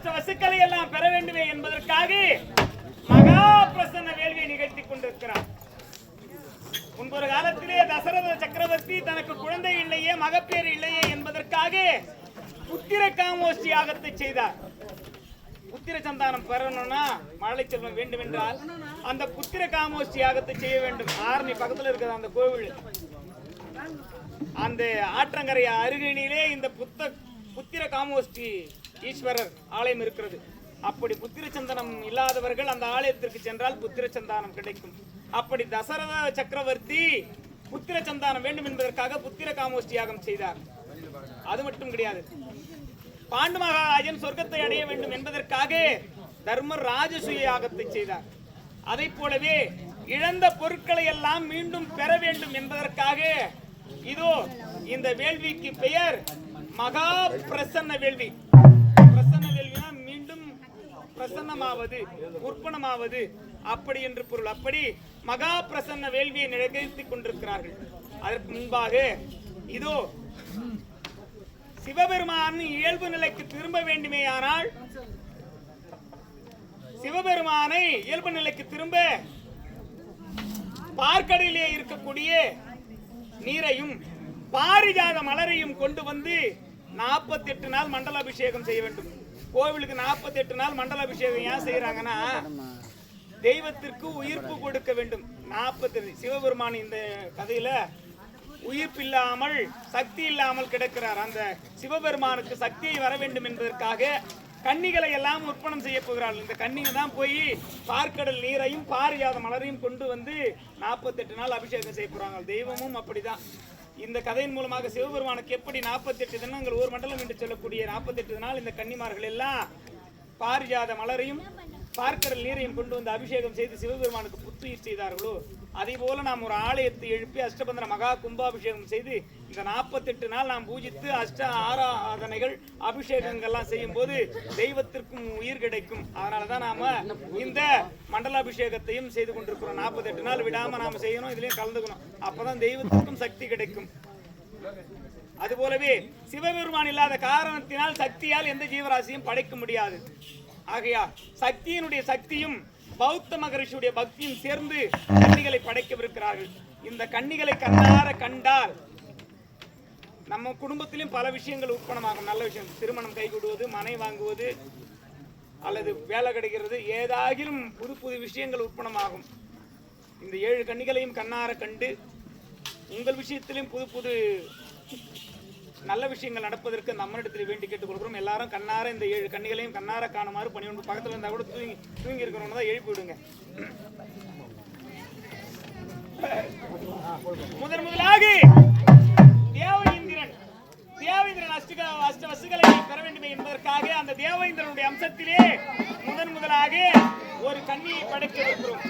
அஷ்ட வசுக்களை எல்லாம் பெற வேண்டுமே என்பதற்காக மகா பிரசன்ன வேள்வியை நிகழ்த்தி கொண்டிருக்கிறார். முன்பொரு காலத்திலே தசரத சக்கரவர்த்தி தனக்கு குழந்தை இல்லையே, மகப்பேறு இல்லையே என்பதற்காக புத்திர காமோஷ்டி யாகத்தை செய்தார். புத்திர சந்தானம் பெறணும்னா மழை செல்வம் வேண்டும் என்றால் அந்த புத்திர காமோஷ்டி யாகத்தை செய்ய வேண்டும். ஆரணி பக்கத்தில் இருக்கிற அந்த கோவில், அந்த ஆற்றங்கரை அருகினிலே இந்த புத்திர காமோஷ்டி ஈஸ்வரர் ஆலயம் இருக்கிறது. அப்படி புத்திர சந்தனம் இல்லாதவர்கள் அந்த ஆலயத்திற்கு சென்றால் புத்திர சந்தானம் கிடைக்கும். அப்படி தசரத சக்கரவர்த்தி புத்திர சந்தானம் வேண்டும் என்பதற்காக புத்திர காமோஷ்டி யாகம் செய்தார். அது மட்டும் கிடையாது, பாண்டு மகாராஜன் சொர்க்கத்தை அடைய வேண்டும் என்பதற்காக தர்மர் ராஜசூய யாகத்தை செய்தார். அதை போலவே இழந்த பொருட்களை எல்லாம் மீண்டும் பெற வேண்டும் என்பதற்காக இதோ இந்த வேள்விக்கு பெயர் மகா பிரசன்ன வேள்வி. பிரசன்ன வேள்வினா மீண்டும் பிரசன்னமாவது, உற்பனமாவது அப்படி என்று பொருள். அப்படி மகா பிரசன்ன வேள்வியை நிகழ்த்திக் கொண்டிருக்கிறார்கள். அதற்கு முன்பாக இதோ சிவபெருமான் இயல்பு நிலைக்கு திரும்ப வேண்டுமேயானால், சிவபெருமானை இயல்பு நிலைக்கு திரும்ப பார்க்கடலிலே இருக்கக்கூடிய நீரையும் பாரிஜாத மலரையும் கொண்டு வந்து 48 நாள் மண்டல அபிஷேகம் செய்ய வேண்டும். கோவிலுக்கு 48 நாள் மண்டல அபிஷேகம் ஏன் செய்யறாங்கன்னா, தெய்வத்திற்கு உயிர்ப்பு கொடுக்க வேண்டும். 40 சிவபெருமான் இந்த கதையில உயிர்ப்பு இல்லாமல் சக்தி இல்லாமல் கிடக்கிறார். அந்த சிவபெருமானுக்கு சக்தியை வர வேண்டும் என்பதற்காக கன்னிகளை எல்லாம் உற்பனம் செய்ய போகிறார்கள். இந்த கன்னிகள் தான் போய் பார்க்கடல் நீரையும் பாரிஜாத மலரையும் கொண்டு வந்து 48 நாள் அபிஷேகம் செய்ய போறாங்க. தெய்வமும் அப்படிதான். இந்த கதையின் மூலமாக சிவபெருமானுக்கு எப்படி 48 தினங்கள் ஒரு மண்டலம் என்று சொல்லக்கூடிய 48 நாள் இந்த கன்னிமார்கள் எல்லாம் பாரிஜாத மலரையும் பார்க்கடல் நீரையும் கொண்டு வந்து அபிஷேகம் செய்து சிவபெருமானுக்கு புத்துயிர் செய்தார்களோ, அதே போல நாம் ஒரு ஆலயத்தை எழுப்பி அஷ்டபந்தன மகா கும்பாபிஷேகம் செய்து இந்த 48 நாள் நாம் பூஜித்து அஷ்ட ஆராதனைகள் அபிஷேகங்கள்லாம் செய்யும் போது தெய்வத்திற்கும் உயிர் கிடைக்கும். அதனாலதான் நாம இந்த மண்டலாபிஷேகத்தையும் செய்து கொண்டிருக்கிறோம். 48 நாள் விடாம நாம செய்யணும், இதுலயும் கலந்துக்கணும். அப்பதான் தெய்வத்திற்கும் சக்தி கிடைக்கும். அதுபோலவே சிவபெருமான் இல்லாத காரணத்தினால் சக்தியால் எந்த ஜீவராசியும் படைக்க முடியாது. ஆகையா சக்தியினுடைய சக்தியும் பௌத்த மகரிஷியுடைய பக்தியும் சேர்ந்து கன்னிகளை படைக்கவிருக்கிறார்கள். இந்த கன்னிகளை கண்ணார கண்டால் நம்ம குடும்பத்திலும் பல விஷயங்கள் உற்பனமாகும். நல்ல விஷயம், திருமணம் கைகூடுவது, மனை வாங்குவது அல்லது வேலை கிடைக்கிறது, ஏதாகிலும் புது புது விஷயங்கள் உற்பனமாகும். இந்த 7 கன்னிகளையும் கண்ணார கண்டு உங்கள் விஷயத்திலும் புது புது நல்ல விஷயங்கள் நடப்பதற்கு நம்மிடத்தில் வேண்டி கேட்டுக்கொள்கிறோம். எல்லாரும் கண்ணார இந்த 7 கன்னிகளையும் கண்ணார காணுமாறு பணியொன்று பக்கத்தில் இருந்தால் கூட தூங்கி இருக்கிறவங்க தான் எழுப்பி விடுங்க. முதலாக தேவேந்திரன் அஷ்ட வசுகளை பெற வேண்டும் என்பதற்காக அந்த தேவேந்திரனுடைய அம்சத்திலே முதலாக ஒரு கன்னியை படைக்க வைக்கிறோம்.